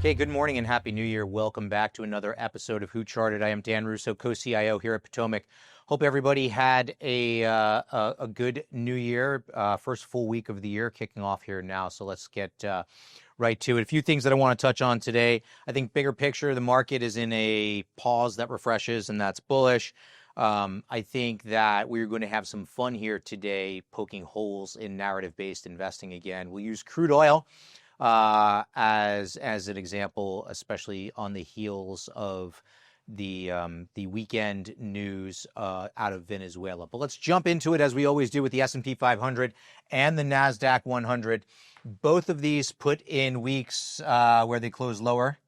Okay, good morning and Happy New Year. Welcome back to another episode of Who Charted. I am Dan Russo, Co-CIO here at Potomac. Hope everybody had a good New Year, first full week of the year kicking off here now. So let's get right to it. A few things that I want to touch on today. I think bigger picture, the market is in a pause that refreshes, and that's bullish. I think that we're going to have some fun here today, poking holes in narrative-based investing again. We'll use crude oil as an example, especially on the heels of the weekend news out of Venezuela. But let's jump into it as we always do with the S&P 500 and the NASDAQ 100. Both of these put in weeks where they closed lower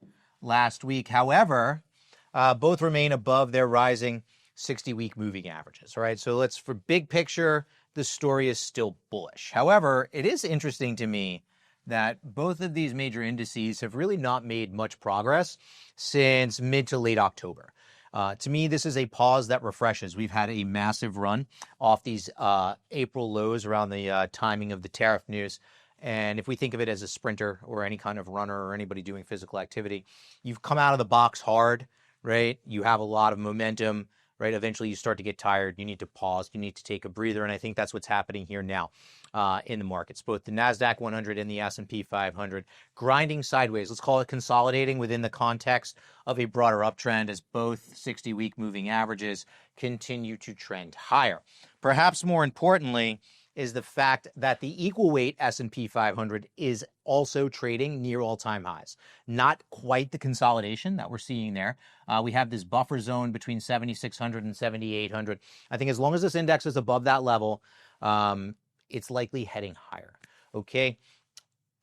last week. However, both remain above their rising 60-week moving averages. All right, so for big picture, the story is still bullish. However, it is interesting to me that both of these major indices have really not made much progress since mid to late October. To me, this is a pause that refreshes. We've had a massive run off these April lows around the timing of the tariff news. And if we think of it as a sprinter or any kind of runner or anybody doing physical activity, you've come out of the box hard, right? You have a lot of momentum, right? Eventually you start to get tired. You need to pause. You need to take a breather. And I think that's what's happening here now in the markets. Both the NASDAQ 100 and the S&P 500 grinding sideways. Let's call it consolidating within the context of a broader uptrend as both 60-week moving averages continue to trend higher. Perhaps more importantly is the fact that the equal weight S&P 500 is also trading near all-time highs. Not quite the consolidation that we're seeing there. We have this buffer zone between 7,600 and 7,800. I think as long as this index is above that level, it's likely heading higher, okay?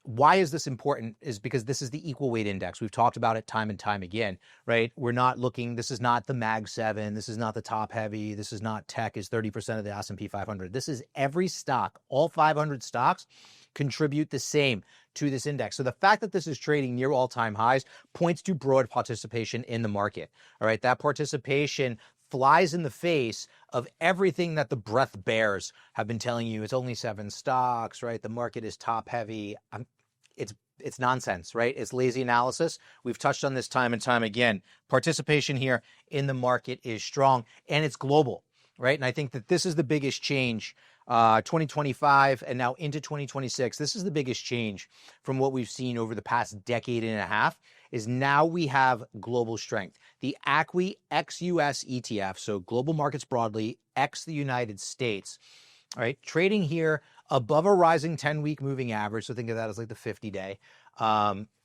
Why is this important? Is because this is the equal weight index. We've talked about it time and time again, right? We're not looking, this is not the Mag 7, this is not the top heavy, this is not tech is 30% of the S&P 500. This is every stock, all 500 stocks contribute the same to this index. So the fact that this is trading near all-time highs points to broad participation in the market, all right? That participation flies in the face of everything that the breadth bears have been telling you. It's only 7 stocks, right? The market is top heavy. It's nonsense, right? It's lazy analysis. We've touched on this time and time again. Participation here in the market is strong and it's global, right? And I think that this is the biggest change, 2025 and now into 2026. This is the biggest change from what we've seen over the past decade and a half. Is now we have global strength. The ACWI ex-US ETF, so global markets broadly, ex the United States, all right, trading here above a rising 10-week moving average. So think of that as like the 50-day.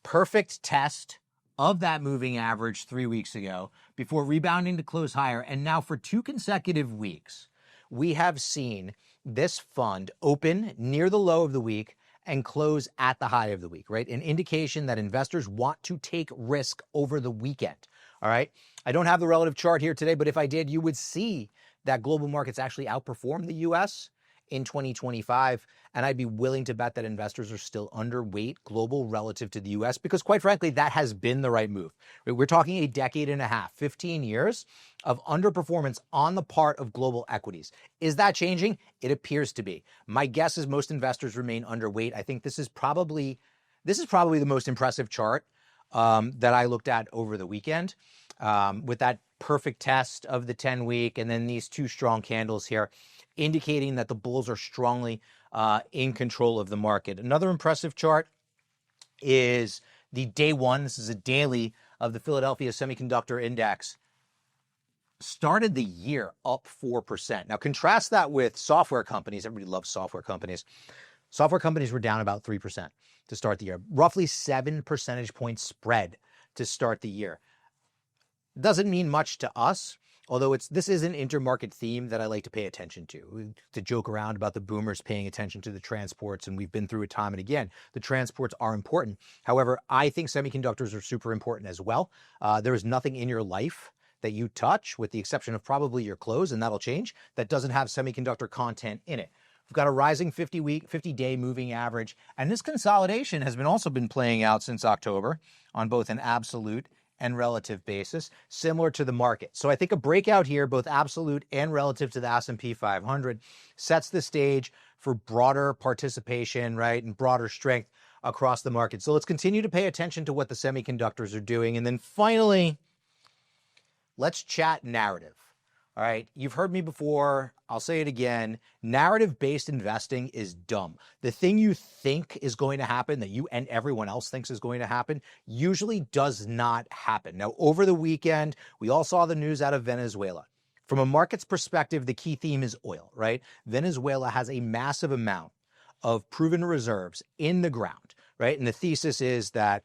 Perfect test of that moving average 3 weeks ago before rebounding to close higher. And now for 2 consecutive weeks, we have seen this fund open near the low of the week and close at the high of the week, right? An indication that investors want to take risk over the weekend, all right? I don't have the relative chart here today, but if I did, you would see that global markets actually outperform the US in 2025, and I'd be willing to bet that investors are still underweight global relative to the US because quite frankly, that has been the right move. We're talking a decade and a half, 15 years of underperformance on the part of global equities. Is that changing? It appears to be. My guess is most investors remain underweight. I think this is probably the most impressive chart that I looked at over the weekend with that perfect test of the 10-week and then these 2 strong candles here indicating that the bulls are strongly in control of the market. Another impressive chart is the day one. This is a daily of the Philadelphia Semiconductor Index. Started the year up 4%. Now contrast that with software companies. Everybody loves software companies. Software companies were down about 3% to start the year. Roughly 7 percentage point spread to start the year. Doesn't mean much to us, although this is an intermarket theme that I like to pay attention to joke around about the boomers paying attention to the transports, and we've been through it time and again. The transports are important. However, I think semiconductors are super important as well. There is nothing in your life that you touch, with the exception of probably your clothes, and that'll change, that doesn't have semiconductor content in it. We've got a rising 50-day moving average, and this consolidation has also been playing out since October on both an absolute and relative basis, similar to the market. So I think a breakout here, both absolute and relative to the S&P 500, sets the stage for broader participation, right, and broader strength across the market. So let's continue to pay attention to what the semiconductors are doing. And then finally, let's chat narrative. All right, you've heard me before. I'll say it again. Narrative-based investing is dumb. The thing you think is going to happen, that you and everyone else thinks is going to happen, usually does not happen. Now, over the weekend, we all saw the news out of Venezuela. From a market's perspective, the key theme is oil, right? Venezuela has a massive amount of proven reserves in the ground, right? And the thesis is that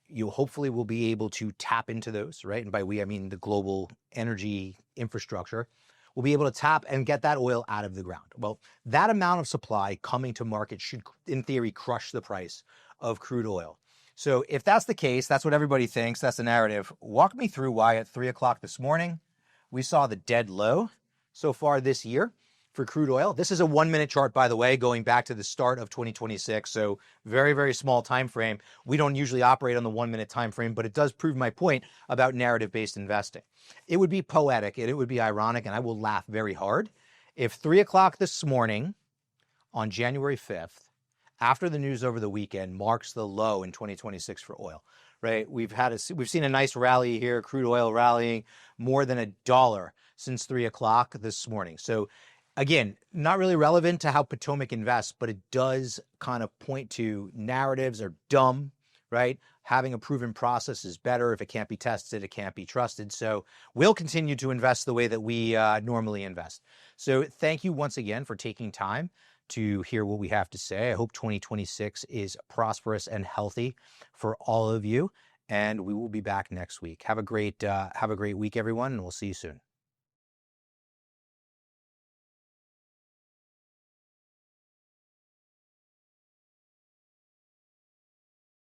you hopefully will be able to tap into those, right? And by we, I mean the global energy infrastructure will be able to tap and get that oil out of the ground. Well, that amount of supply coming to market should, in theory, crush the price of crude oil. So if that's the case, that's what everybody thinks, that's the narrative. Walk me through why at 3 o'clock this morning, we saw the dead low so far this year for crude oil. This is a 1-minute chart, by the way, going back to the start of 2026. So very, very small time frame. We don't usually operate on the 1-minute time frame, but it does prove my point about narrative-based investing. It would be poetic and it would be ironic, and I will laugh very hard if 3 o'clock this morning on January 5th, after the news over the weekend, marks the low in 2026 for oil. Right? We've seen a nice rally here, crude oil rallying more than $1 since 3 o'clock this morning. So again, not really relevant to how Potomac invests, but it does kind of point to narratives are dumb, right? Having a proven process is better. If it can't be tested, it can't be trusted. So we'll continue to invest the way that we normally invest. So thank you once again for taking time to hear what we have to say. I hope 2026 is prosperous and healthy for all of you, and we will be back next week. Have a great week, everyone, and we'll see you soon.